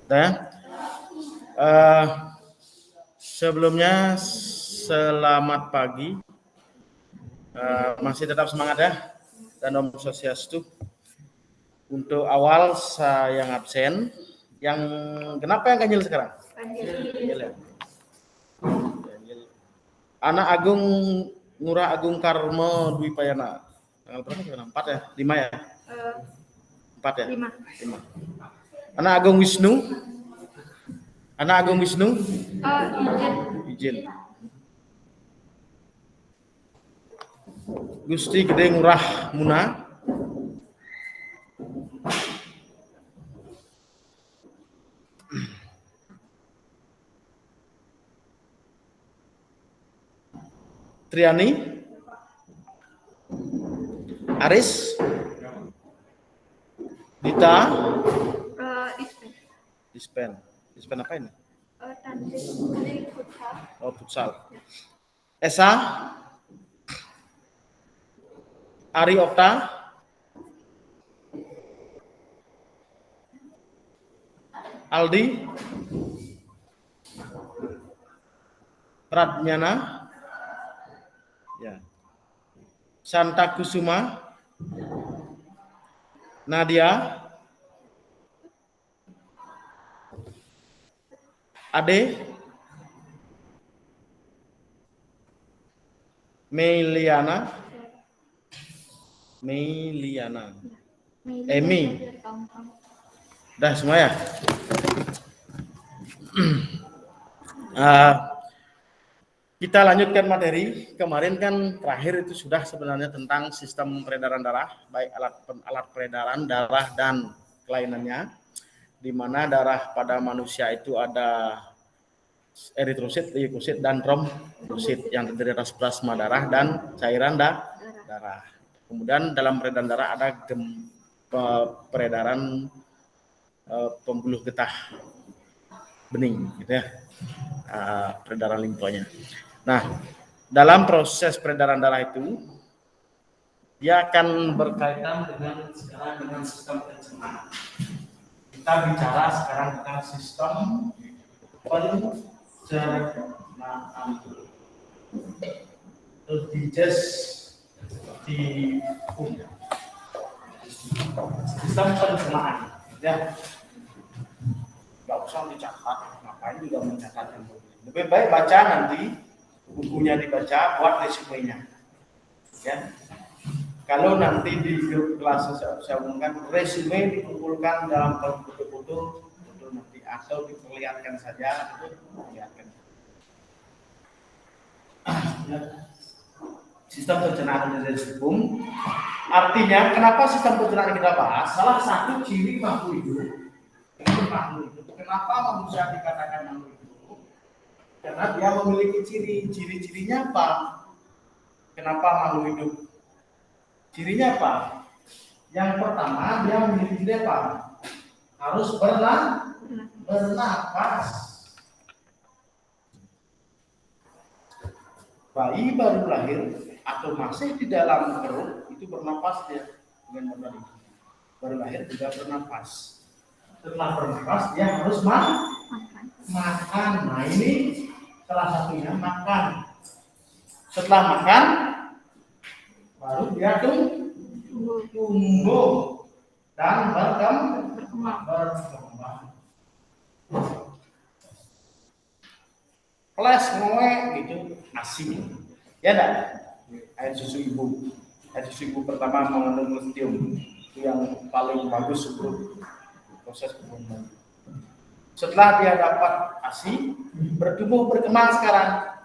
Nah, sebelumnya selamat pagi. Masih tetap semangat ya, dan Om Swastiastu. Untuk awal saya yang absen. Yang kenapa yang ganjil sekarang? Ganjil ya. Anak Agung Ngurah Agung Karmo Dwi Payana. Tanggal berapa? 4 ya? 5 ya? 4 ya? 5. Anak Agung Wisnu. Anak Agung Wisnu. Izin. Gusti Gede Ngurah Muna. Triani. Aris. Dita. Dispen. Dispen apa ini? Oh, futsal. Esa. Ari Okta. Aldi. Pradnyana. Ya. Santa Kusuma. Nadia. Ade. Meliana. Emi. Dah semua ya? Kita lanjutkan materi. Kemarin kan terakhir itu sudah sebenarnya tentang sistem peredaran darah, baik alat peredaran darah dan kelainannya, di mana darah pada manusia itu ada eritrosit, leukosit, dan trombosit yang terdiri atas plasma darah dan cairan darah. Kemudian dalam peredaran darah ada peredaran pembuluh getah bening, gitu ya, peredaran limfonya. Nah, dalam proses peredaran darah itu, dia akan berkaitan dengan sistem pencernaan. Kita bicara sekarang tentang sistem pencernaan. Sistem pencernaan, ya. Nggak usah dicatat, ngapain juga mencatat. Lebih baik baca nanti bukunya, dibaca, buat resumenya. Ya. Kalau nanti di kelas saya umumkan, resume dikumpulkan dalam foto-foto nanti, atau diperlihatkan saja, itu diperlihatkan. Sistem pencernaan dan hukum. Artinya, kenapa sistem pencernaan kita bahas? Salah satu ciri makhluk hidup. Kenapa manusia dikatakan makhluk hidup? Karena dia memiliki ciri-cirinya apa? Kenapa makhluk hidup? Cirinya apa? Yang pertama, dia memiliki ciri apa? Harus bernapas. Bayi baru lahir atau masih di dalam perut itu bernapas dia dengan modal itu. Baru lahir juga bernapas. Setelah bernapas dia harus makan. Nah, ini salah satunya, makan. Setelah makan baru dia tumbuh dan berkembang. Kelas ngowek gitu, ASI. Ya enggak? Air susu ibu pertama mengandung lithium, itu yang paling bagus untuk proses perkembangan. Setelah dia dapat ASI, bertumbuh berkembang sekarang.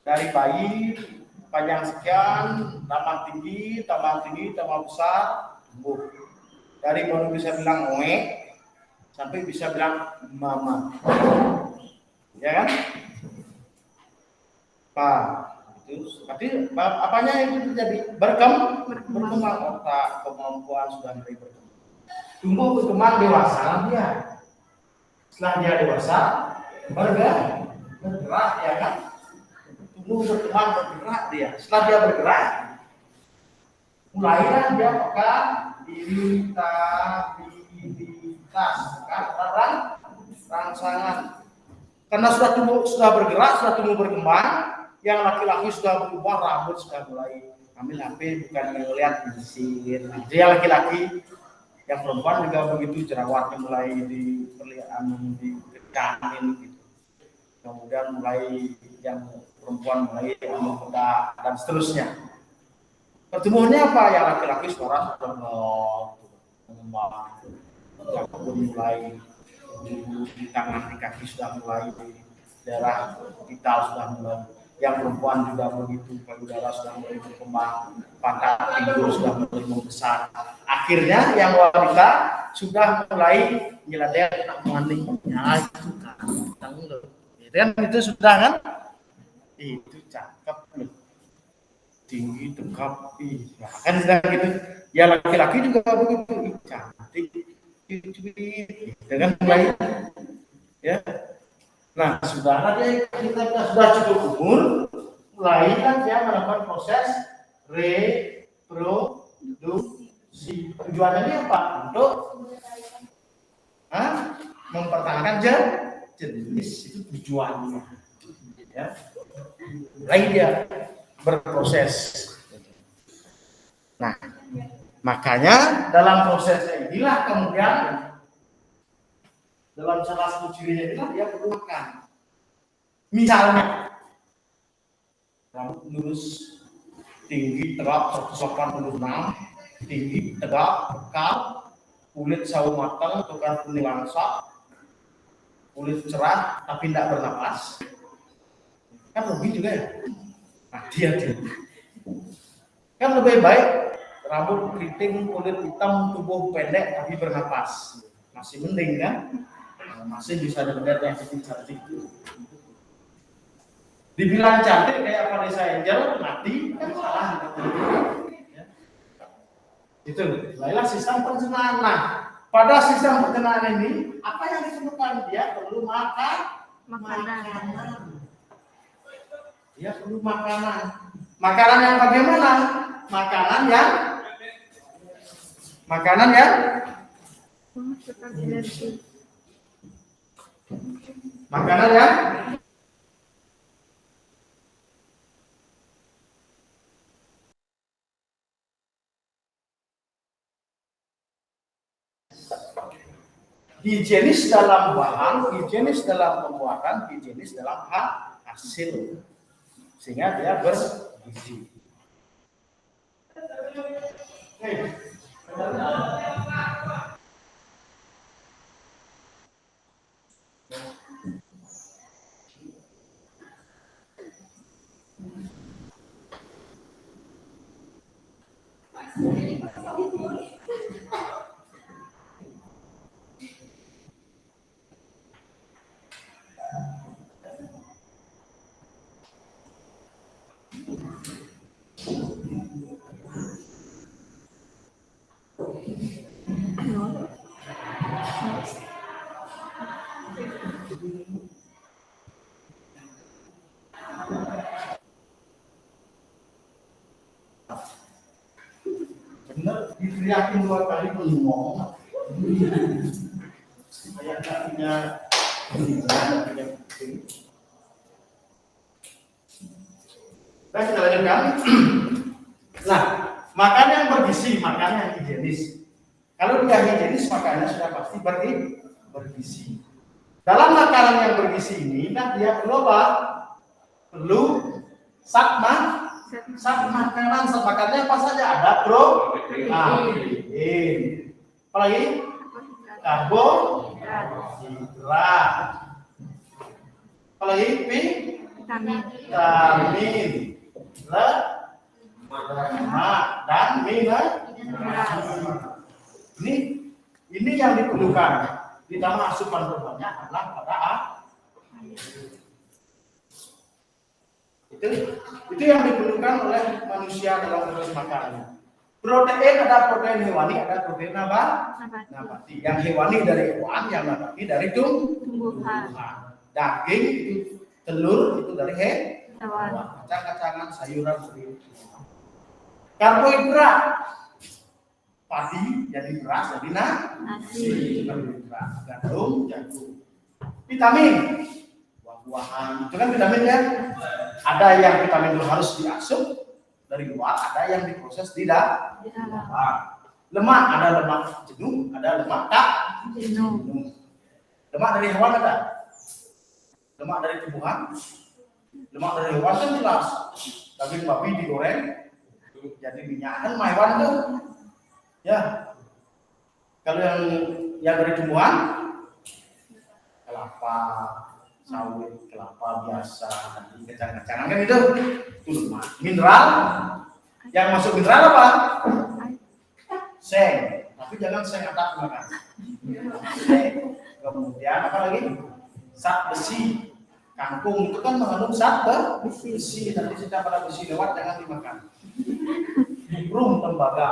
Dari bayi panjang sekian, tambah tinggi, tambah besar, tumbuh. Dari baru bisa bilang ngowek sampai bisa bilang mama. Ya kan? Pak, itu berarti apanya itu terjadi? Berkembang otak, kemampuan sudah mulai berkembang. Tumbuh berkembang dewasa dia. Setelah dia dewasa, bergerak, ya kan? Tumbuh berkembang bergerak dia. Setelah dia bergerak, mulailah dia pegang irritabilitas, kan? rangsangan. Karena sudah bergerak, sudah tumbuh berkembang, yang laki-laki sudah berubah, rambut sudah mulai ambil HP, bukan ngeliat disir. Dia laki-laki, yang perempuan juga begitu, jerawatnya mulai dikekanin gitu. Kemudian mulai yang perempuan mulai muda dan seterusnya. Pertumbuhannya apa? Yang laki-laki suara sudah mengembang, yang mulai di tangan, di kaki sudah mulai, darah vital sudah mulai, yang perempuan juga begitu, payudara sudah mulai berkembang, pantat pinggul sudah mulai membesar. Akhirnya yang wanita sudah mulai nyeladek maning, ya itu kan, itu sudah kan, itu cakep loh, tinggi, tegap, ya kan sudah gitu. Ya laki-laki juga begitu, cantik, dengan mulai, ya. Nah, sudah kita sudah cukup umur, mulai kan dia melakukan proses reproduksi. Tujuannya apa? Untuk mempertahankan jenis, itu tujuannya. Ya. Mulai dia berproses. Nah, makanya dalam prosesnya inilah kemudian dalam salah satu cirinya inilah dia perlu makan. Misalnya rambut lurus, tinggi, tegap 186, tinggi, tegap, kekal, kulit sawo matang, bukan kuning langsat, kulit cerah tapi tidak bernapas. Kan lebih juga ya. Nah, dia kan lebih baik rambut keriting, kulit hitam, tubuh pendek tapi bernapas. Masih mending kan? Masih bisa dengar yang cantik. Dibilang cantik kayak Vanessa Angel mati kan salah ya. Itu adalah sistem pencernaan. Nah, pada sistem pencernaan ini apa yang disebutkan? Dia perlu makanan. Dia perlu makanan. Makanan yang bagaimana? Makanan yang higienis dalam bahan, higienis dalam pembuatan, higienis dalam hasil, sehingga dia bergizi. Benar, diteriakin 2 kali ngomong. Kayak kakinya Nah, kita lanjutkan. Nah, makan yang bergizi, makan yang higienis. Kalau tidak higienis, makannya sudah pasti bergizi. Dalam makanan yang bergizi ini, kan dia perlu apa? Perlu zat makanan. Zat makannya apa saja? Ada protein, apalagi karbohidrat, apalagi vitamin, lemak dan mineral. Ini yang diperlukan. Ditambah asupan berbanyak adalah pada itu yang diperlukan oleh manusia dalam proses makannya. Protein, ada protein hewani, ada protein nabati. Yang hewani dari hewan, yang nabati dari tumbuhan. Daging itu, telur itu dari hewan. Kacang-kacangan, sayuran seperti itu. Karbohidrat padi jadi beras, jadi nasi, beras, gandum, jagung. Vitamin, buah-buahan, itu kan vitamin ya. Ada yang vitamin itu harus diasup dari luar, ada yang diproses di dalam. Lemak, ada lemak jenuh, ada lemak tak jenuh. Lemak dari hewan ada, lemak dari tumbuhan, lemak dari hewan kan jelas. Daging babi digoreng jadi minyak kan hewan tuh. Ya, kalau yang dari tumbuhan, kelapa sawit, kelapa biasa, kacang-kacangan kan itu lemak. Mineral, yang masuk mineral apa? Seng, tapi jangan seng atas makan. Kemudian apa lagi? Zat besi. Kangkung itu kan mengandung zat besi. Nanti kita pada besi lewat jangan dimakan. Rum, tembaga,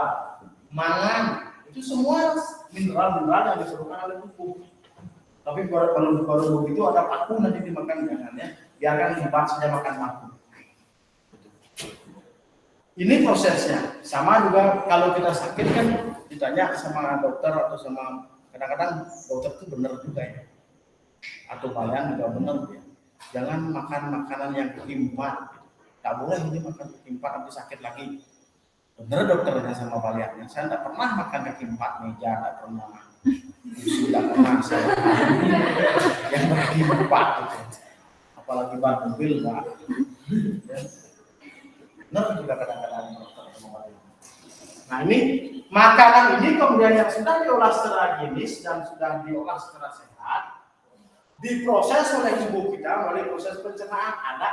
mangan, itu semua mineral-mineral yang diperlukan oleh tubuh. Tapi kalau begitu ada paku nanti dimakan jangan ya. Biarkan hebat saja makan paku. Ini prosesnya. Sama juga kalau kita sakit kan ditanya sama dokter atau sama kadang-kadang dokter itu benar juga ya. Atau bayan juga benar ya. Jangan makan makanan yang ketimpat. Tak boleh ini makan ketimpat nanti sakit lagi. Benar dokternya sama bayannya. Saya tidak pernah makan ketimpat meja, tidak pernah. Sudah pernah saya yang ketimpat gitu. Apalagi ban mobil Pak. Ya. Benar juga kadang-kadang dokter sama bayan. Nah ini makanan ini kemudian yang sudah diolah secara higienis dan sudah diolah secara sehat, diproses oleh tubuh kita melalui proses pencernaan. Ada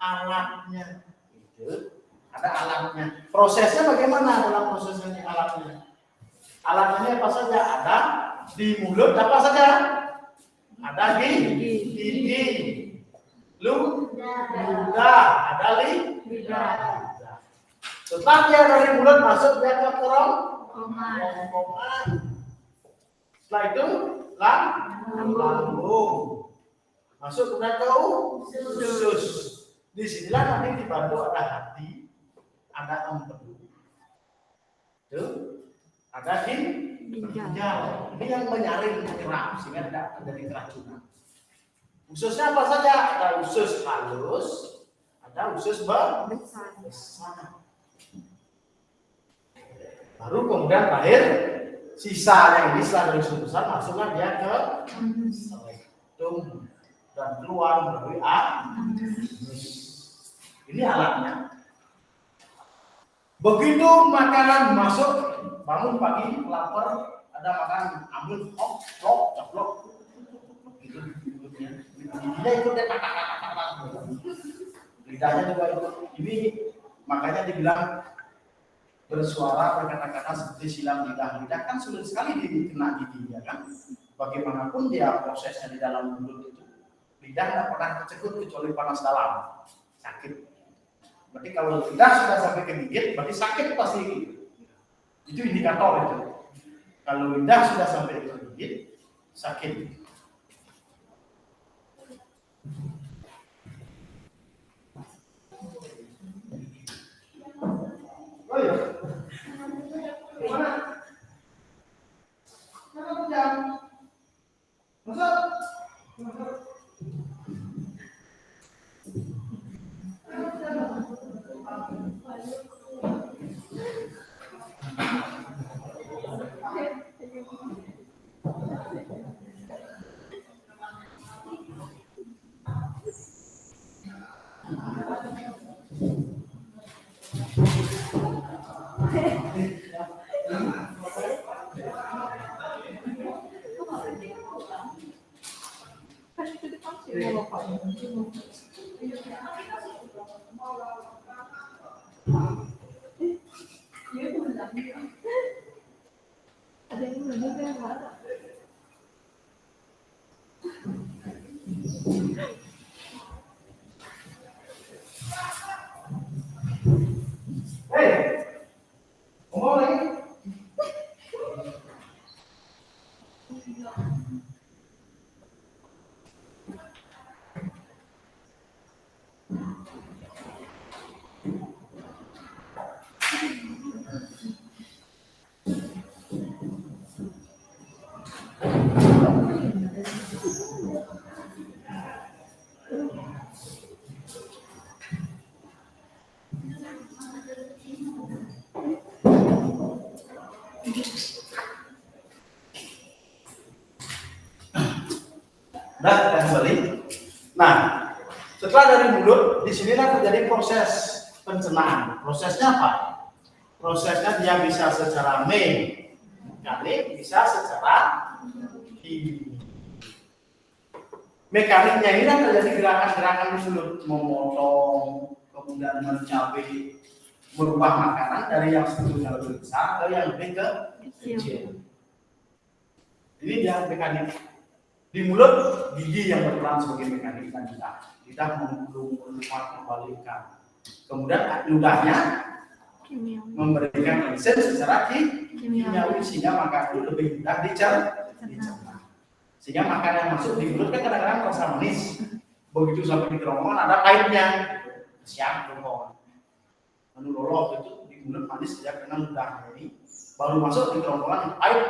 alatnya, gitu. Ada alatnya. Prosesnya bagaimana dalam prosesnya alatnya? Alatnya apa saja? Ada di mulut apa saja? Ada di gigi, ludah, ada lidah. Setelah dia dari mulut masuk dia ke kerongkongan. Setelah itu lambung. Masuk ke usus. Di sinilah nanti dibantu ada hati, ada empedu. Tuh, ada ginjal. Ini yang menyaring mineral sehingga tidak terjadi keracunan. Ususnya apa saja? Ada usus halus, ada usus besar. Baru kemudian terakhir sisa yang ini setelah dari usus besar masuklah dia ke rektum dan keluar melalui anus. Ini alatnya. Begitu makanan masuk, bangun pagi lapar, ada makan ambil coplok, gitu. Lidahnya ikut dia lidahnya juga ikut. Ini makanya dibilang bersuara berkata-kata seperti silam lidah. Lidah kan sulit sekali dikena gigi ya kan. Bagaimanapun dia prosesnya di dalam mulut itu, lidah tidak pernah tercekut kecuali panas dalam, sakit. Berarti kalau lidah sudah sampai ke gigit, berarti sakit pasti. Itu indikator itu. Kalau lidah sudah sampai ke gigit, sakit. Oh iya. Mana? Mana jam? Masuk. Nah, kita kembali. Nah, setelah dari mulut, di sinilah terjadi proses pencernaan. Prosesnya apa? Prosesnya dia bisa secara mekanik, bisa secara kimia. Mekaniknya ini kan terjadi gerakan-gerakan di mulut, memotong, kemudian mencapai, merubah makanan dari yang sebetulnya lebih besar ke yang lebih kecil. Ini dia mekanik. Di mulut, gigi yang berperan sebagai mekanik dan kita membalikkan. Kemudian ludahnya memberikan enzim secara kimiawi sehingga makanan itu lebih mudah dicerna. Sehingga makanan yang masuk di mulut kan kadang-kadang terasa manis. Begitu sampai di kerongkongan ada pahitnya. Siap kerongkongan. Menurut itu di mulut manis sejak kena ludahnya ini baru masuk di kerongkongan pahit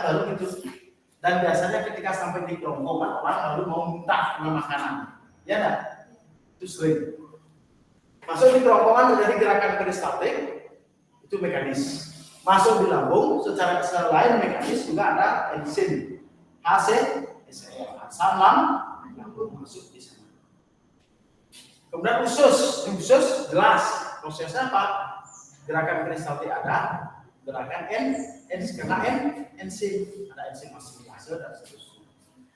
baru gitu. Dan biasanya ketika sampai di kerongkongan orang lalu mau muntah dengan makanan. Ya enggak? Itu sering. Masuk di kerongkongan terjadi gerakan peristaltik, itu mekanis. Masuk di lambung secara selain mekanis juga ada enzim HCl, asam lambung masuk di sana. Kemudian usus jelas prosesnya apa? Gerakan peristaltik ada, gerakan karena enzim ada enzim asimilase dan seterusnya.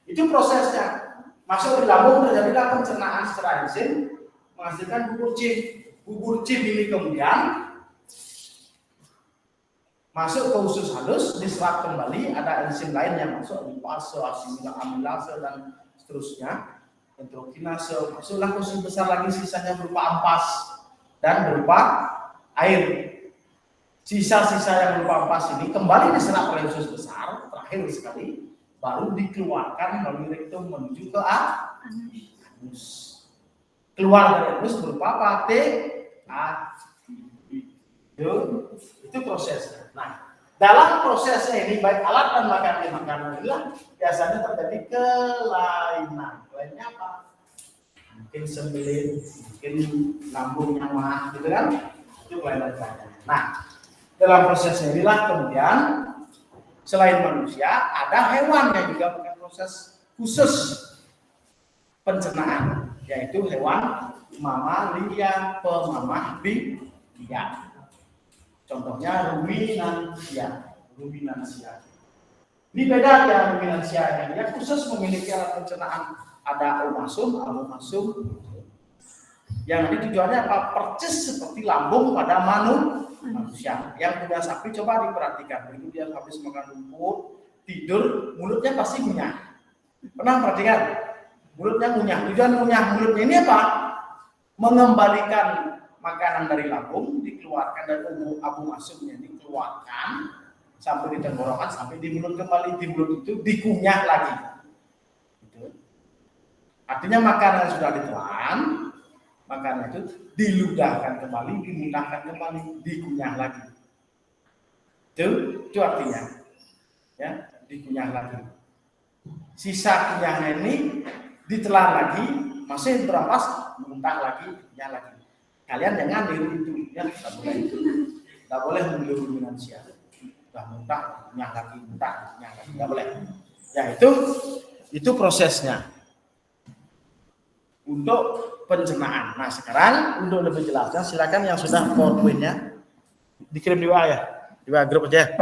Itu prosesnya. Masuk di lambung terjadilah pencernaan secara enzim menghasilkan bubur cim. Bubur cim ini kemudian masuk ke usus halus, diserap kembali, ada enzim lain yang masuk, lipase, amilase dan seterusnya, enterokinase, masuklah ke usus besar lagi, sisanya berupa ampas dan berupa air. Sisa-sisa yang berupa ampas ini kembali diserap oleh usus besar, terakhir sekali, baru dikeluarkan melalui rektum menuju ke anus. Keluar dari anus berupa apa? Itu prosesnya. Nah, dalam prosesnya ini baik alat dan makanan inilah biasanya terjadi kelainan. Lainnya apa? Mungkin sembelit, mungkin lambungnya mah, gitu kan? Itu kelainan. Nah, dalam prosesnya inilah kemudian selain manusia ada hewan yang juga punya proses khusus pencernaan, yaitu hewan mamalia pemamah biak. Contohnya ruminansia. Ini beda ya ruminansia ini. Dia khusus memiliki alat pencernaan. Ada omasum, yang nanti tujuannya apa? Percis seperti lambung pada manusia. Yang punya sapi coba diperhatikan. Begitu dia habis makan rumput, tidur, mulutnya pasti ngunyah. Pernah perhatikan? Mulutnya ngunyah. Tujuan ngunyah mulutnya ini apa? Mengembalikan makanan dari lambung, dikeluarkan dari abu masuknya, dikeluarkan sampai di tenggorokan, sampai di mulut kembali. Di mulut itu dikunyah lagi. Gitu. Artinya makanan sudah ditelan, makanan itu diludahkan kembali, dimuntahkan kembali, dikunyah lagi. Itu artinya, ya, dikunyah lagi. Sisa kunyahnya ini ditelan lagi, masih berampas, muntah lagi, kunyah lagi. Kalian jangan niru itu, ya, tidak boleh meniru ruminansia. Sudah muntah, kunyah lagi, muntah, kunyah lagi, tidak boleh. Ya itu prosesnya untuk pencernaan. Nah sekarang untuk lebih jelasnya silakan yang sudah PowerPoint-nya dikirim di WA ya, di WA grup aja.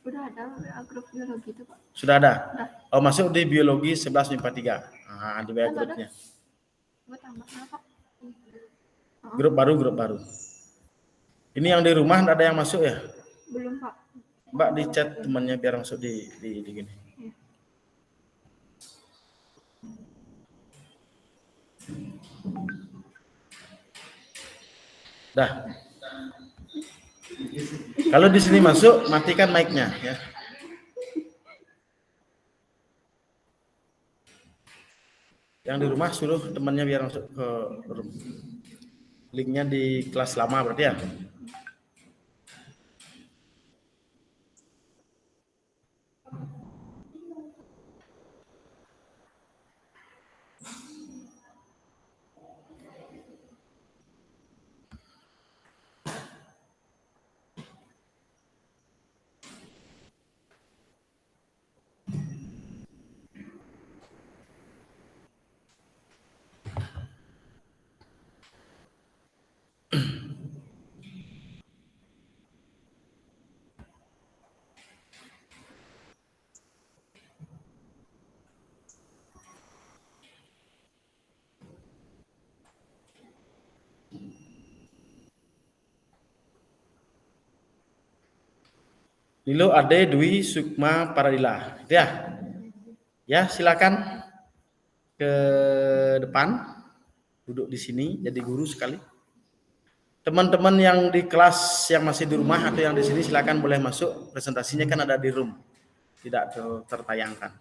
Udah ada grup biologi itu Pak. Sudah ada. Oh masuk di biologi 11 MIPA 3. Nah, di WA grupnya. Buat tambah apa? Grup baru. Ini yang di rumah ada yang masuk ya? Belum Pak. Mbak di chat temannya biar masuk di gini. Ya. Dah. Kalau di sini masuk, matikan mic-nya ya. Yang di rumah suruh temannya biar masuk ke room. Linknya di kelas lama berarti ya. Nilo Ade Dwi Sukma Paradila. Itu ya. Ya, silakan ke depan. Duduk di sini jadi guru sekali. Teman-teman yang di kelas yang masih di rumah atau yang di sini silakan boleh masuk. Presentasinya kan ada di room. Tidak tertayangkan.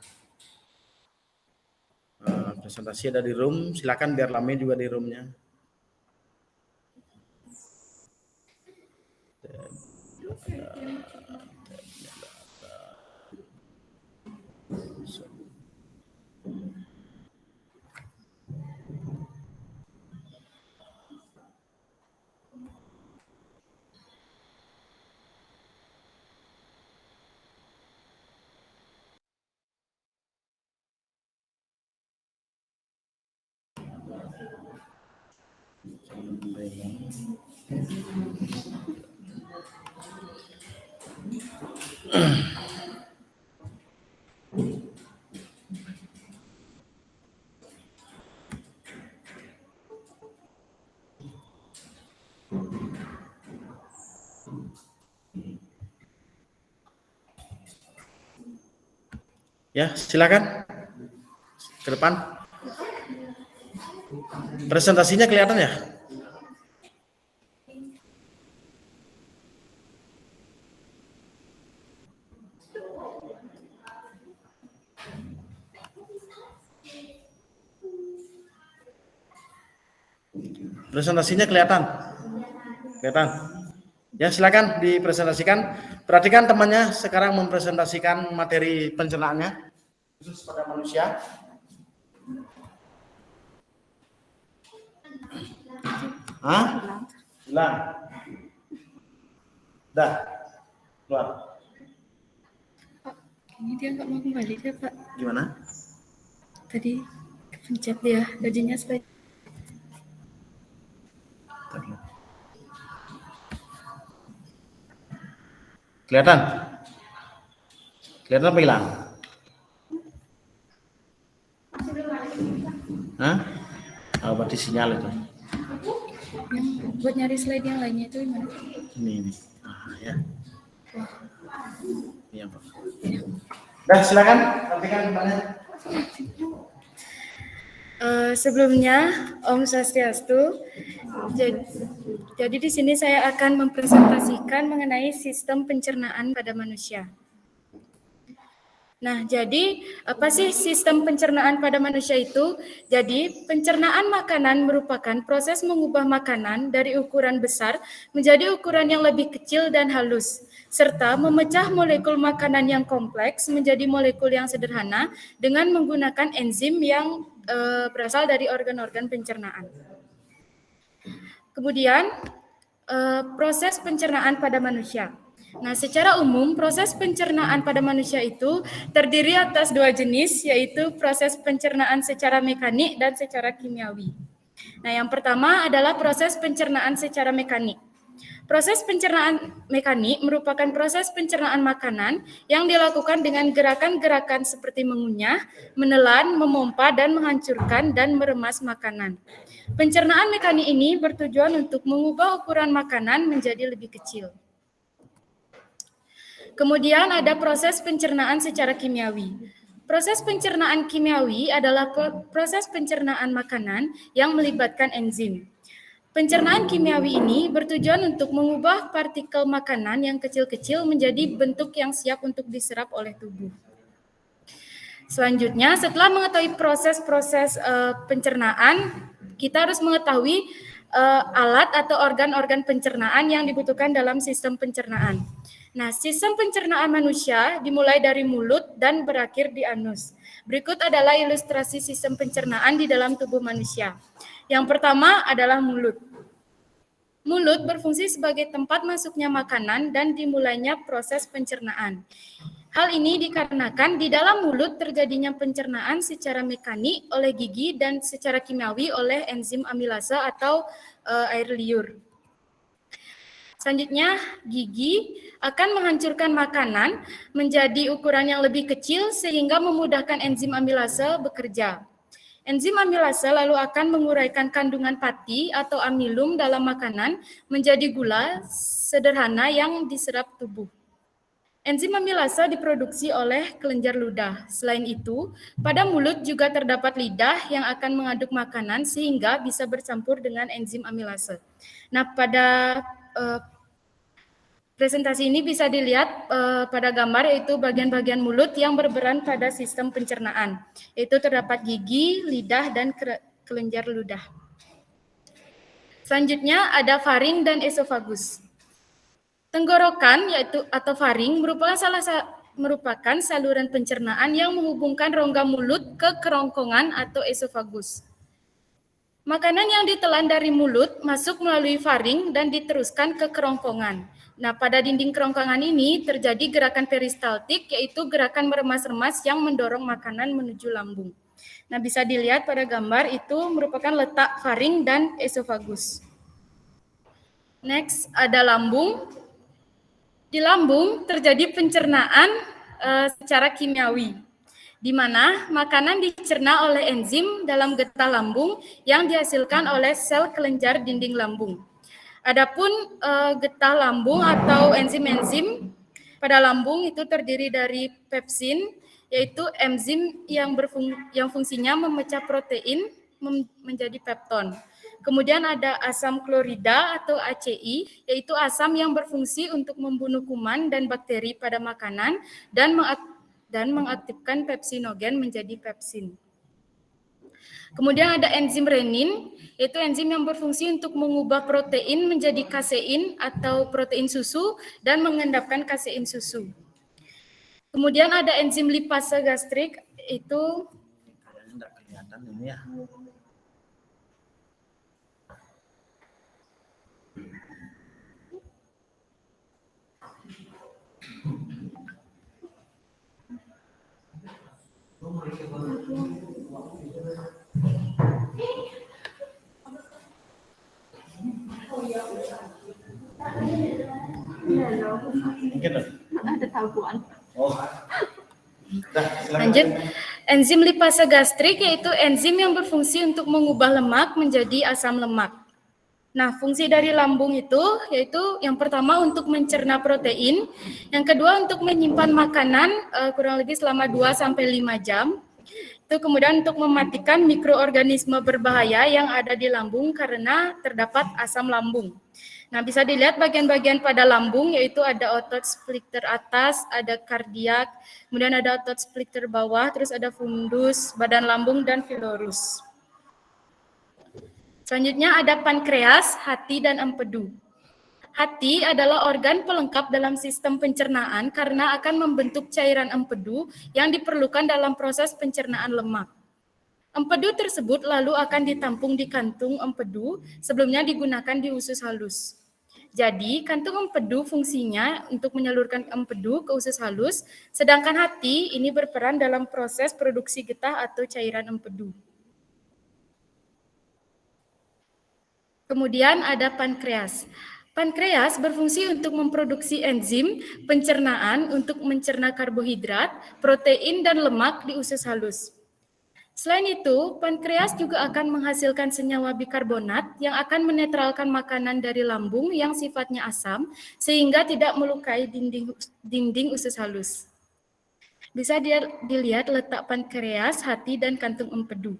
Presentasi ada di room. Silakan biar Lame juga di roomnya. Ya, silakan ke depan. Presentasinya kelihatan ya? Presentasinya kelihatan? Kelihatan? Ya, silakan dipresentasikan. Perhatikan temannya sekarang mempresentasikan materi pencernaannya khusus pada manusia. Hah? Hilang. Dah. Keluar. Pak, ini dia nggak mau kembali ya Pak. Gimana? Tadi kepencet dia, gajinya supaya Kelihatan? Kelihatan apa hilang? Hah? Oh, berarti sinyal itu. yang buat nyari slide yang lainnya itu gimana? Ini. Ya. Ini apa? Dah, silakan. Nantikan gimana? Sebelumnya Om Swastiastu. Jadi di sini saya akan mempresentasikan mengenai sistem pencernaan pada manusia. Nah, jadi apa sih sistem pencernaan pada manusia itu? Jadi, pencernaan makanan merupakan proses mengubah makanan dari ukuran besar menjadi ukuran yang lebih kecil dan halus, serta memecah molekul makanan yang kompleks menjadi molekul yang sederhana dengan menggunakan enzim yang berasal dari organ-organ pencernaan. Kemudian, proses pencernaan pada manusia. Nah, secara umum proses pencernaan pada manusia itu terdiri atas dua jenis, yaitu proses pencernaan secara mekanik dan secara kimiawi. Nah, yang pertama adalah proses pencernaan secara mekanik. Proses pencernaan mekanik merupakan proses pencernaan makanan yang dilakukan dengan gerakan-gerakan seperti mengunyah, menelan, memompa, dan menghancurkan dan meremas makanan. Pencernaan mekanik ini bertujuan untuk mengubah ukuran makanan menjadi lebih kecil. Kemudian ada proses pencernaan secara kimiawi. Proses pencernaan kimiawi adalah proses pencernaan makanan yang melibatkan enzim. Pencernaan kimiawi ini bertujuan untuk mengubah partikel makanan yang kecil-kecil menjadi bentuk yang siap untuk diserap oleh tubuh. Selanjutnya, setelah mengetahui proses-proses pencernaan, kita harus mengetahui alat atau organ-organ pencernaan yang dibutuhkan dalam sistem pencernaan. Nah, sistem pencernaan manusia dimulai dari mulut dan berakhir di anus. Berikut adalah ilustrasi sistem pencernaan di dalam tubuh manusia. Yang pertama adalah mulut. Mulut berfungsi sebagai tempat masuknya makanan dan dimulainya proses pencernaan. Hal ini dikarenakan di dalam mulut terjadinya pencernaan secara mekanik oleh gigi dan secara kimiawi oleh enzim amilase atau air liur. Selanjutnya, gigi akan menghancurkan makanan menjadi ukuran yang lebih kecil sehingga memudahkan enzim amilase bekerja. Enzim amilase lalu akan menguraikan kandungan pati atau amilum dalam makanan menjadi gula sederhana yang diserap tubuh. Enzim amilase diproduksi oleh kelenjar ludah. Selain itu, pada mulut juga terdapat lidah yang akan mengaduk makanan sehingga bisa bercampur dengan enzim amilase. Nah, pada presentasi ini bisa dilihat pada gambar yaitu bagian-bagian mulut yang berperan pada sistem pencernaan. Itu terdapat gigi, lidah, dan kelenjar ludah. Selanjutnya ada faring dan esofagus. Tenggorokan yaitu atau faring merupakan saluran pencernaan yang menghubungkan rongga mulut ke kerongkongan atau esofagus. Makanan yang ditelan dari mulut masuk melalui faring dan diteruskan ke kerongkongan. Nah, pada dinding kerongkongan ini terjadi gerakan peristaltik, yaitu gerakan meremas-remas yang mendorong makanan menuju lambung. Nah, bisa dilihat pada gambar itu merupakan letak faring dan esofagus. Next, ada lambung. Di lambung terjadi pencernaan secara kimiawi, di mana makanan dicerna oleh enzim dalam getah lambung yang dihasilkan oleh sel kelenjar dinding lambung. Adapun getah lambung atau enzim-enzim pada lambung itu terdiri dari pepsin, yaitu enzim yang fungsinya memecah protein menjadi pepton. Kemudian ada asam klorida atau ACI, yaitu asam yang berfungsi untuk membunuh kuman dan bakteri pada makanan dan mengaktifkan pepsinogen menjadi pepsin. Kemudian ada enzim renin, yaitu enzim yang berfungsi untuk mengubah protein menjadi kasein atau protein susu dan mengendapkan kasein susu. Kemudian ada enzim lipase gastrik, itu kayaknya enggak kelihatan ini ya. Mungkin Ada tabuan. Oh. Lanjut, enzim lipase gastrik yaitu enzim yang berfungsi untuk mengubah lemak menjadi asam lemak. Nah, fungsi dari lambung itu yaitu yang pertama untuk mencerna protein, yang kedua untuk menyimpan makanan kurang lebih selama 2-5 jam. Itu kemudian untuk mematikan mikroorganisme berbahaya yang ada di lambung karena terdapat asam lambung. Nah, bisa dilihat bagian-bagian pada lambung yaitu ada otot sphincter atas, ada kardiak, kemudian ada otot sphincter bawah, terus ada fundus, badan lambung, dan pylorus. Selanjutnya ada pankreas, hati, dan empedu. Hati adalah organ pelengkap dalam sistem pencernaan karena akan membentuk cairan empedu yang diperlukan dalam proses pencernaan lemak. Empedu tersebut lalu akan ditampung di kantung empedu, sebelumnya digunakan di usus halus. Jadi, kantung empedu fungsinya untuk menyalurkan empedu ke usus halus, sedangkan hati ini berperan dalam proses produksi getah atau cairan empedu. Kemudian ada pankreas. Pankreas berfungsi untuk memproduksi enzim pencernaan untuk mencerna karbohidrat, protein, dan lemak di usus halus. Selain itu, pankreas juga akan menghasilkan senyawa bikarbonat yang akan menetralkan makanan dari lambung yang sifatnya asam, sehingga tidak melukai dinding usus halus. Bisa dilihat letak pankreas, hati, dan kantung empedu.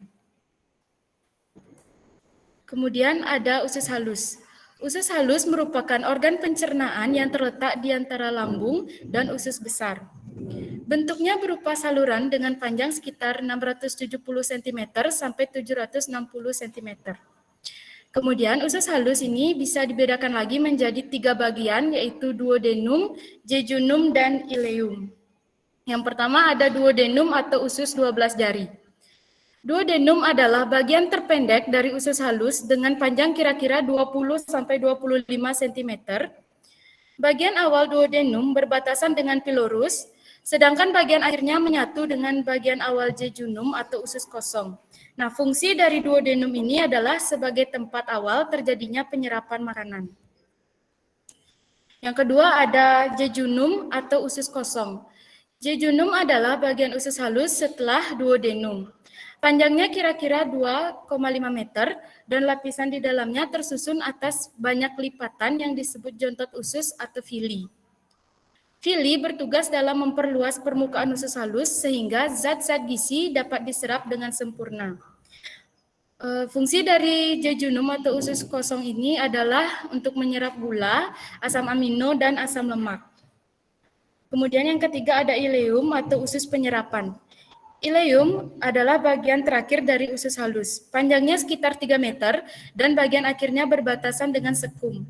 Kemudian ada usus halus. Usus halus merupakan organ pencernaan yang terletak di antara lambung dan usus besar. Bentuknya berupa saluran dengan panjang sekitar 670 cm sampai 760 cm. Kemudian usus halus ini bisa dibedakan lagi menjadi 3 bagian, yaitu duodenum, jejunum, dan ileum. Yang pertama ada duodenum atau usus 12 jari. Duodenum adalah bagian terpendek dari usus halus dengan panjang kira-kira 20-25 cm. Bagian awal duodenum berbatasan dengan pylorus, sedangkan bagian akhirnya menyatu dengan bagian awal jejunum atau usus kosong. Nah, fungsi dari duodenum ini adalah sebagai tempat awal terjadinya penyerapan makanan. Yang kedua ada jejunum atau usus kosong. Jejunum adalah bagian usus halus setelah duodenum. Panjangnya kira-kira 2,5 meter dan lapisan di dalamnya tersusun atas banyak lipatan yang disebut jontot usus atau villi. Villi bertugas dalam memperluas permukaan usus halus sehingga zat-zat gizi dapat diserap dengan sempurna. Fungsi dari jejunum atau usus kosong ini adalah untuk menyerap gula, asam amino, dan asam lemak. Kemudian yang ketiga ada ileum atau usus penyerapan. Ileum adalah bagian terakhir dari usus halus. Panjangnya sekitar 3 meter dan bagian akhirnya berbatasan dengan sekum.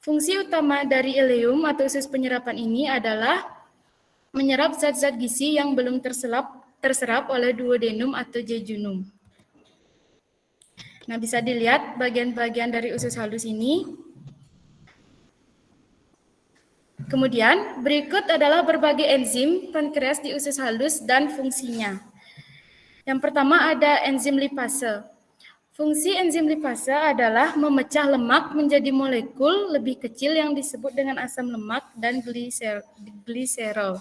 Fungsi utama dari ileum atau usus penyerapan ini adalah menyerap zat-zat gizi yang belum terserap oleh duodenum atau jejunum. Nah, bisa dilihat bagian-bagian dari usus halus ini. Kemudian, berikut adalah berbagai enzim pankreas di usus halus dan fungsinya. Yang pertama ada enzim lipase. Fungsi enzim lipase adalah memecah lemak menjadi molekul lebih kecil yang disebut dengan asam lemak dan gliserol.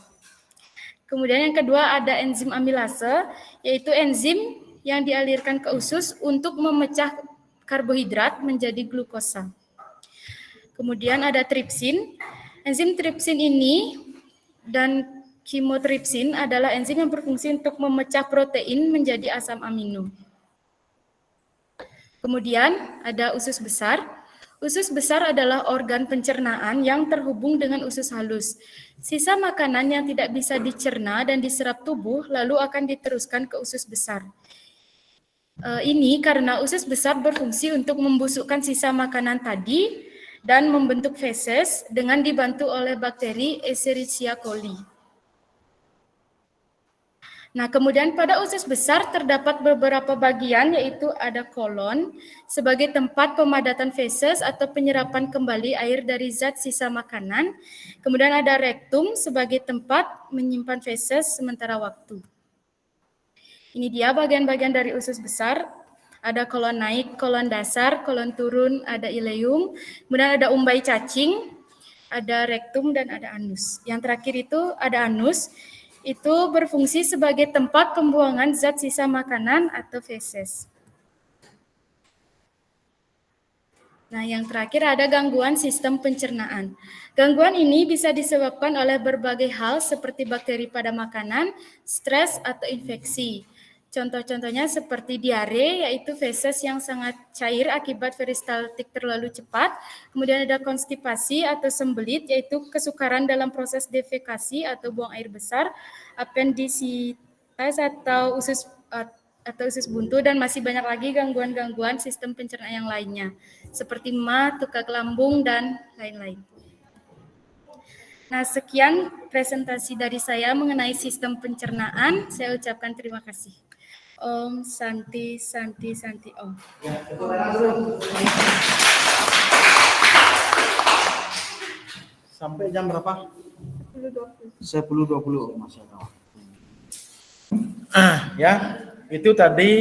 Kemudian yang kedua ada enzim amilase, yaitu enzim yang dialirkan ke usus untuk memecah karbohidrat menjadi glukosa. Kemudian ada tripsin. Enzim tripsin ini dan chymotrypsin adalah enzim yang berfungsi untuk memecah protein menjadi asam amino. Kemudian ada usus besar. Usus besar adalah organ pencernaan yang terhubung dengan usus halus. Sisa makanan yang tidak bisa dicerna dan diserap tubuh lalu akan diteruskan ke usus besar. Ini karena usus besar berfungsi untuk membusukkan sisa makanan tadi dan membentuk feses dengan dibantu oleh bakteri Escherichia coli. Nah, kemudian pada usus besar terdapat beberapa bagian, yaitu ada kolon sebagai tempat pemadatan feses atau penyerapan kembali air dari zat sisa makanan. Kemudian ada rektum sebagai tempat menyimpan feses sementara waktu. Ini dia bagian-bagian dari usus besar. Ada kolon naik, kolon dasar, kolon turun, ada ileum, kemudian ada umbai cacing, ada rektum, dan ada anus. Yang terakhir itu ada anus, itu berfungsi sebagai tempat pembuangan zat sisa makanan atau feses. Nah, yang terakhir ada gangguan sistem pencernaan. Gangguan ini bisa disebabkan oleh berbagai hal seperti bakteri pada makanan, stres, atau infeksi. Contoh-contohnya seperti diare, yaitu feses yang sangat cair akibat peristaltik terlalu cepat. Kemudian ada konstipasi atau sembelit, yaitu kesukaran dalam proses defekasi atau buang air besar, appendisitis atau usus buntu, dan masih banyak lagi gangguan-gangguan sistem pencernaan yang lainnya, seperti MA, tukak lambung, dan lain-lain. Nah, sekian presentasi dari saya mengenai sistem pencernaan. Saya ucapkan terima kasih. Om Santi Santi Santi Om. Sampai jam berapa? 10.20. Masya Allah. Ya, itu tadi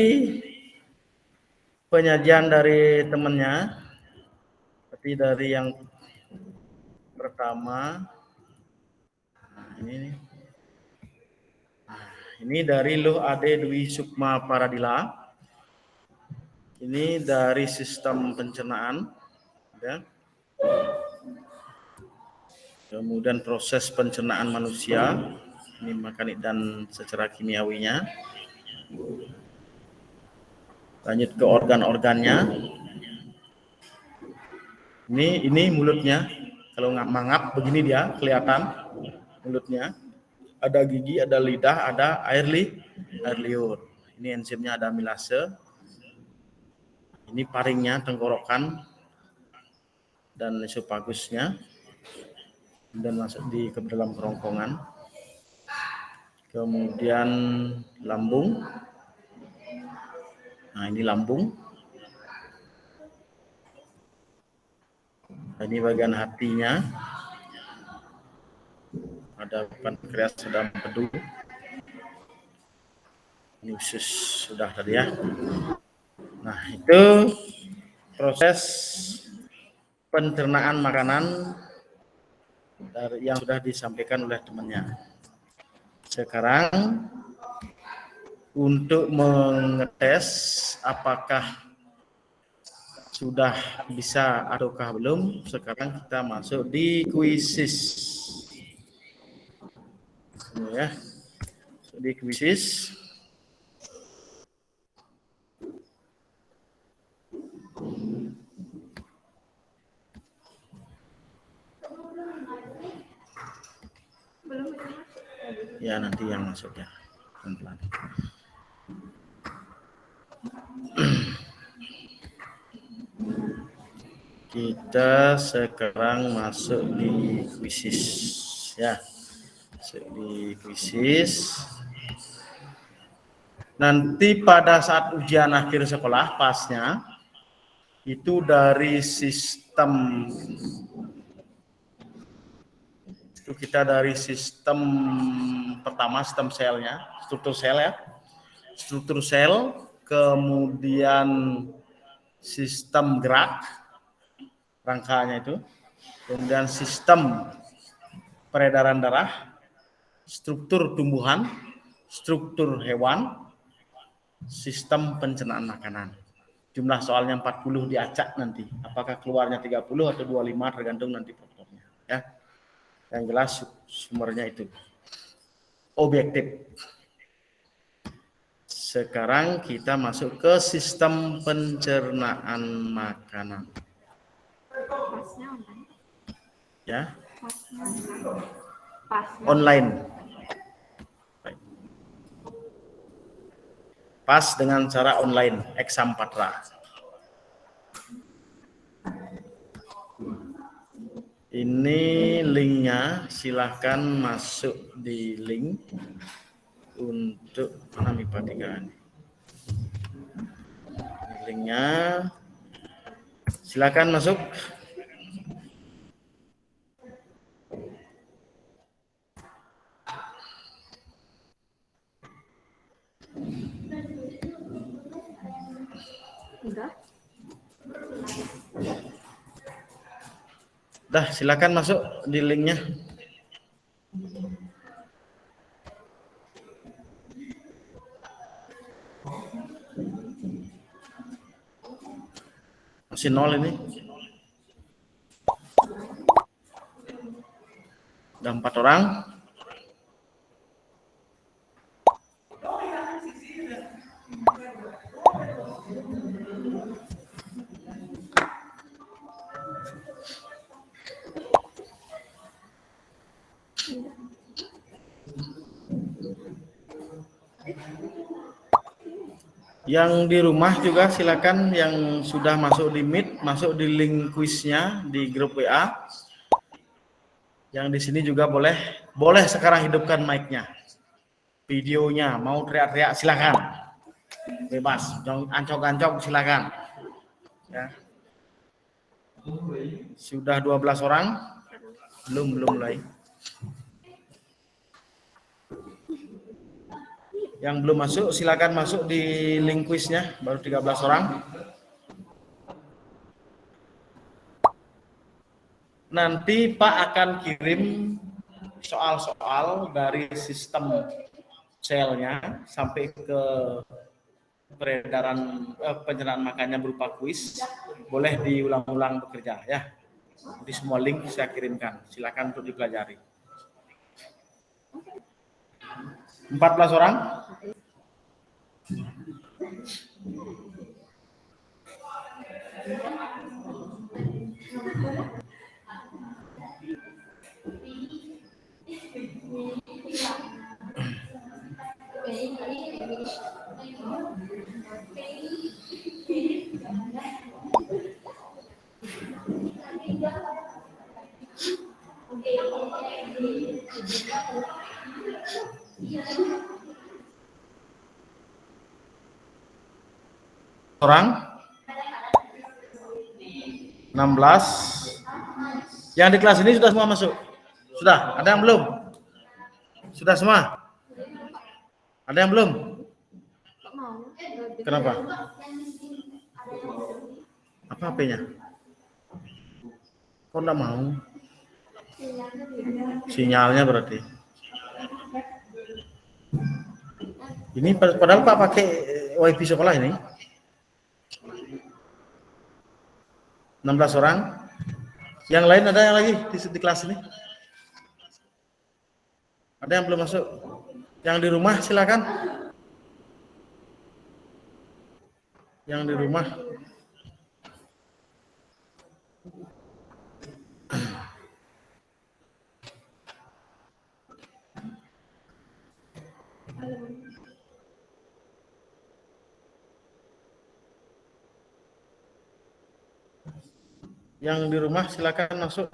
penyajian dari temannya. Seperti dari yang pertama. Ini dari Luh Ade Dwi Sukma Paradila. Ini dari sistem pencernaan, ya. Kemudian proses pencernaan manusia, ini mekanik dan secara kimiawinya. Lanjut ke organ-organnya. Ini mulutnya. Kalau nggak mangap begini dia kelihatan mulutnya. Ada gigi, ada lidah, ada air liur. Ini enzimnya ada amilase. Ini paringnya, tenggorokan, dan esopagusnya. Dan masuk ke dalam kerongkongan. Kemudian lambung. Nah, ini lambung. Ini bagian hatinya. Ada pankreas, ada empedu. Ini usus sudah tadi ya. Nah, itu proses pencernaan makanan dari yang sudah disampaikan oleh temannya. Sekarang untuk mengetes apakah sudah bisa ataukah belum, sekarang kita masuk di kuisis. Ya. Di kuisis. Ya nanti yang masuk ya. Pelan-pelan. Kita sekarang masuk di kuisis ya. Masuk di kuisis. Nanti pada saat ujian akhir sekolah pasnya itu dari sistem itu kita dari sistem pertama sistem selnya, struktur sel ya. Struktur sel, kemudian sistem gerak rangkanya itu, kemudian sistem peredaran darah, struktur tumbuhan, struktur hewan, sistem pencernaan makanan. Jumlah soalnya 40 diacak nanti. Apakah keluarnya 30 atau 25 tergantung nanti faktornya ya. Yang jelas sumbernya itu. Objektif. Sekarang kita masuk ke sistem pencernaan makanan. Ya. Online. Pas dengan cara online, Exampatra. Ini linknya, silahkan masuk di link untuk mana MIPA 3 ini. Linknya, silahkan masuk. Dah, silakan masuk di linknya. Masih 0 ini. Ada 4 orang. Yang di rumah juga silakan yang sudah masuk di Meet, masuk di link kuisnya di grup WA. Yang di sini juga boleh sekarang hidupkan mic-nya. Videonya, mau teriak-teriak silakan. Bebas, jangan ancok-ancok silakan. Ya. Sudah 12 orang? Belum mulai. Yang belum masuk silakan masuk di link kuisnya, baru 13 orang. Nanti Pak akan kirim soal-soal dari sistem selnya sampai ke peredaran pencernaan makannya berupa kuis. Boleh diulang-ulang bekerja ya. Di semua link saya kirimkan. Silakan untuk dipelajari. 14 orang. Orang 16. Yang di kelas ini sudah semua masuk? Sudah? Ada yang belum? Sudah semua? Ada yang belum? Kenapa? Apa HP-nya? Kok enggak mau? Sinyalnya berarti. Ini padahal Pak pakai WiFi sekolah ini. 16 orang. Yang lain ada yang lagi di kelas ini? Ada yang belum masuk? Yang di rumah silakan. Yang di rumah. Yang di rumah silakan masuk.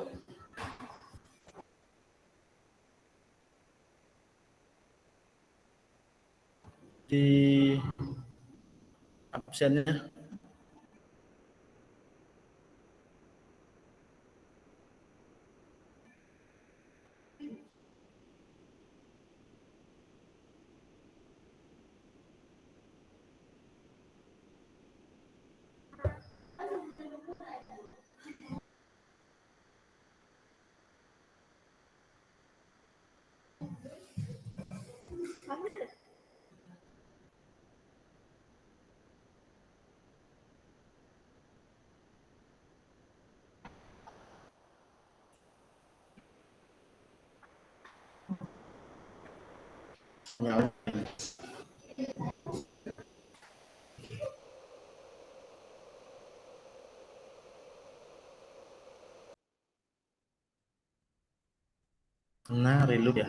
Di absennya. Nah, reload ya.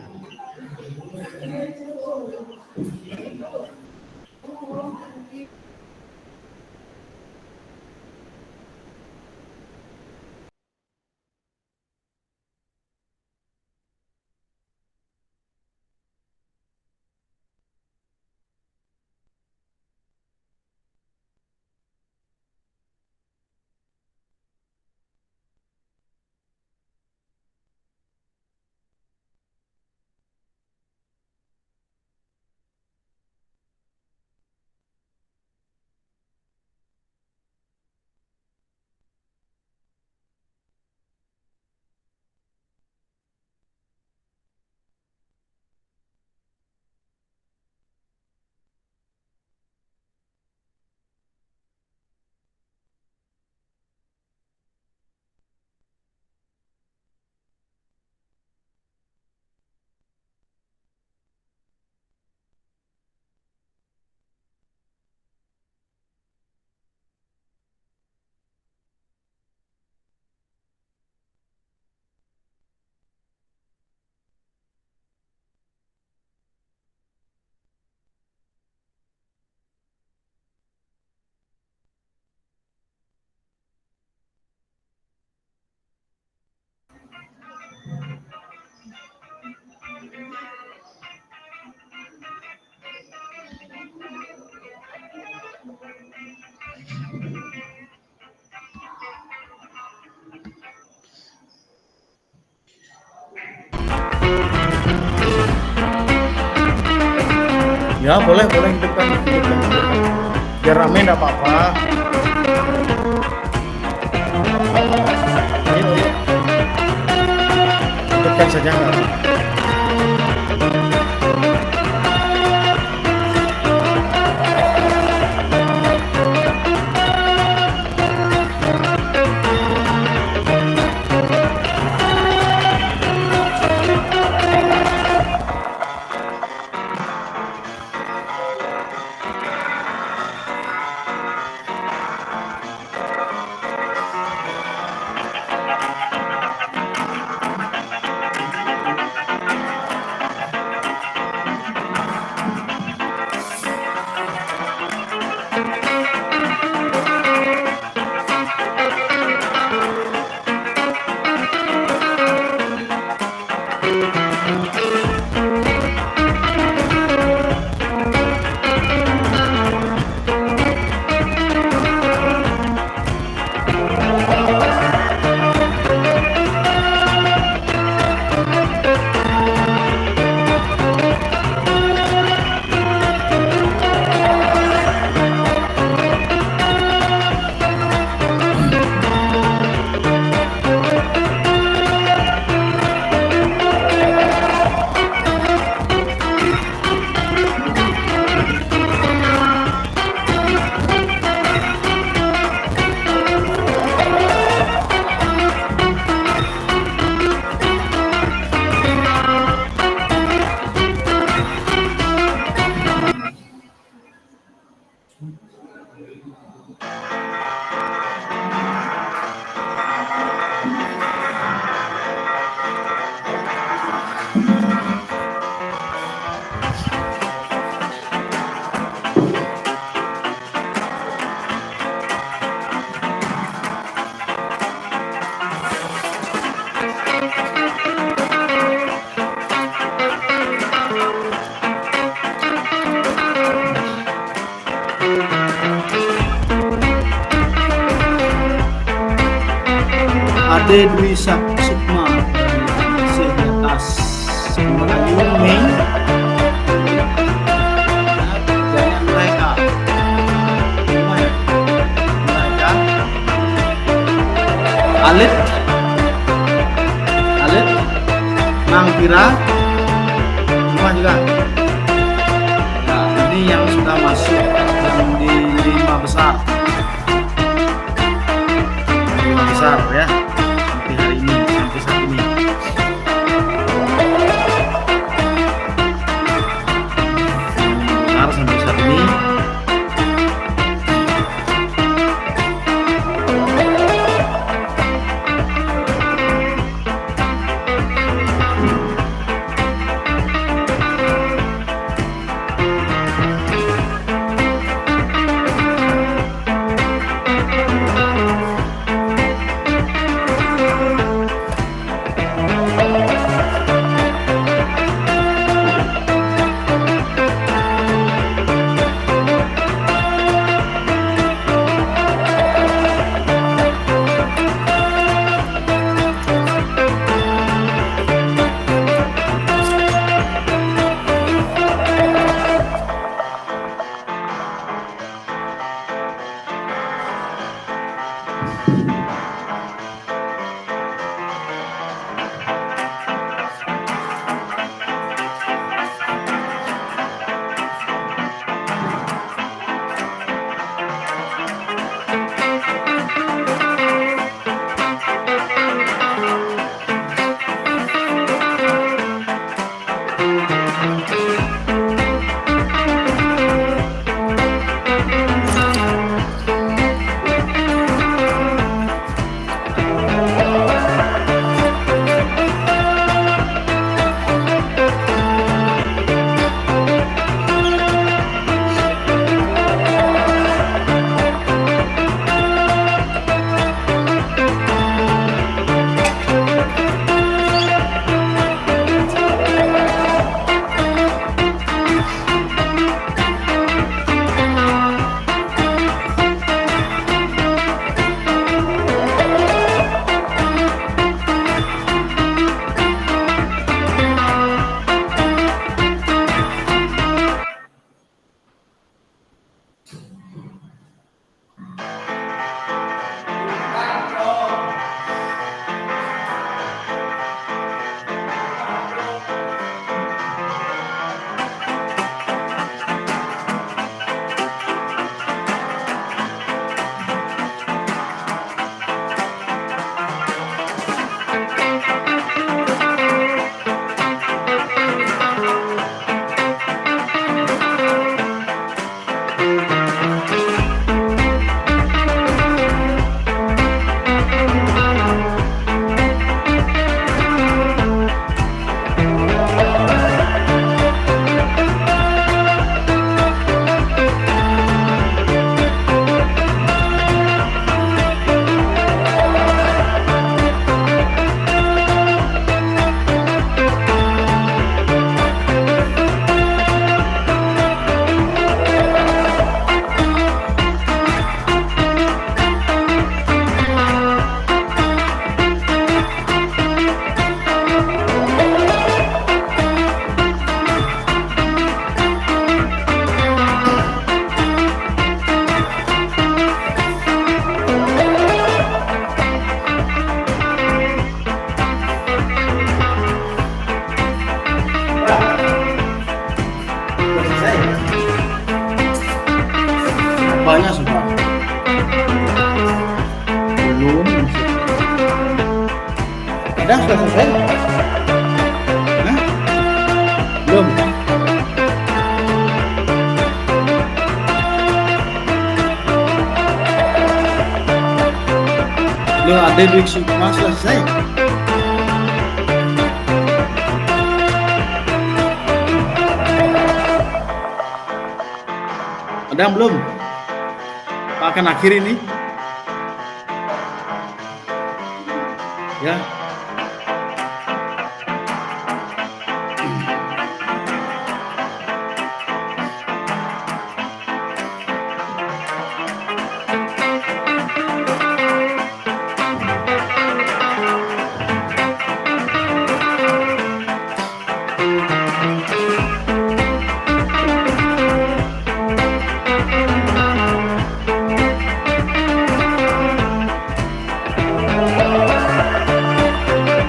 Ya boleh hidupkan. Biar rame enggak apa-apa. Ayo. Hidupkan saja enggak apa-apa. Ade Dwi Sukma Sejatas Melayu Ming dan mereka Alit Mangkira semua juga. Nah, ini yang sudah masuk yang di 5 besar ya sampai hari ini, sampai saat ini. Benar sampai saat ini. Banyak sudah. Belum. Sudah selesai? Hah? Belum. Lo ada duit Sukma selesai? Ada yang belum? Pak akan akhir ini. Ya.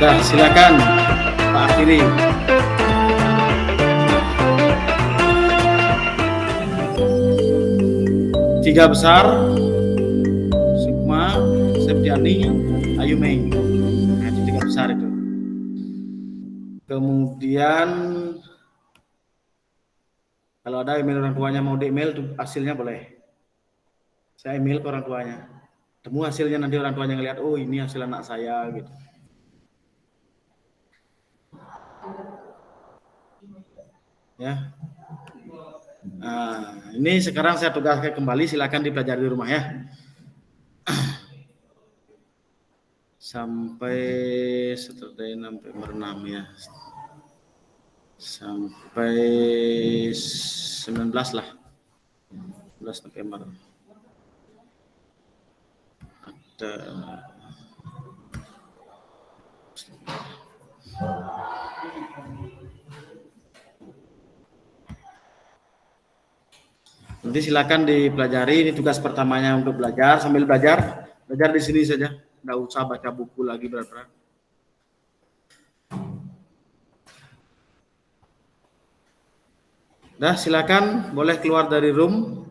Dah, silakan Pak akhiri. Tiga besar, Sukma, Septiani, Ayu Mei. Nah, itu tiga besar itu. Kemudian kalau ada email orang tuanya mau di email, hasilnya boleh. Saya email ke orang tuanya. Temu hasilnya, nanti orang tuanya ngelihat, oh ini hasil anak saya gitu. Ya. Nah, ini sekarang saya tugaskan kembali, silakan dipelajari di rumah ya. Sampai Saturday November 6 ya. Sampai 19 lah. 19 November. Ada nanti silakan dipelajari, ini tugas pertamanya untuk belajar, sambil belajar di sini saja, nggak usah baca buku lagi berat-berat. Dah, silakan boleh keluar dari room.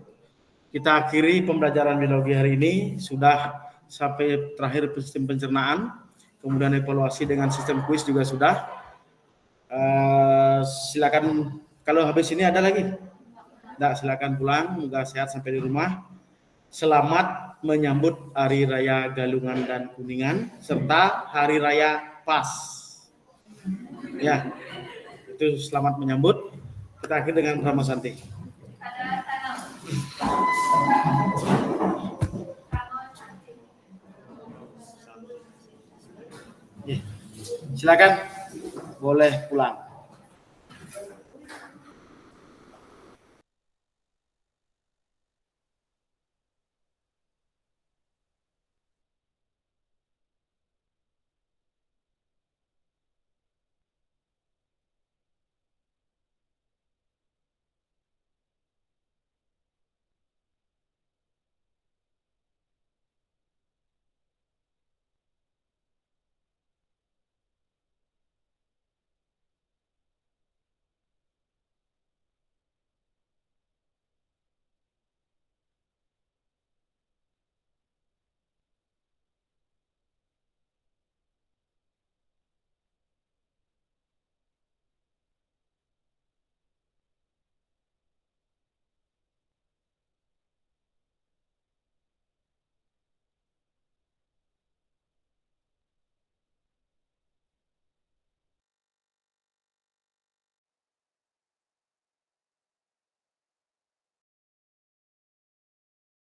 Kita akhiri pembelajaran biologi hari ini, sudah sampai terakhir sistem pencernaan, kemudian evaluasi dengan sistem kuis juga sudah. Silakan, kalau habis ini ada lagi? Nah, silakan pulang, semoga sehat sampai di rumah. Selamat menyambut Hari Raya Galungan dan Kuningan serta Hari Raya Pas. Ya, itu selamat menyambut. Kita akhir dengan Rama Santi. Silakan, boleh pulang.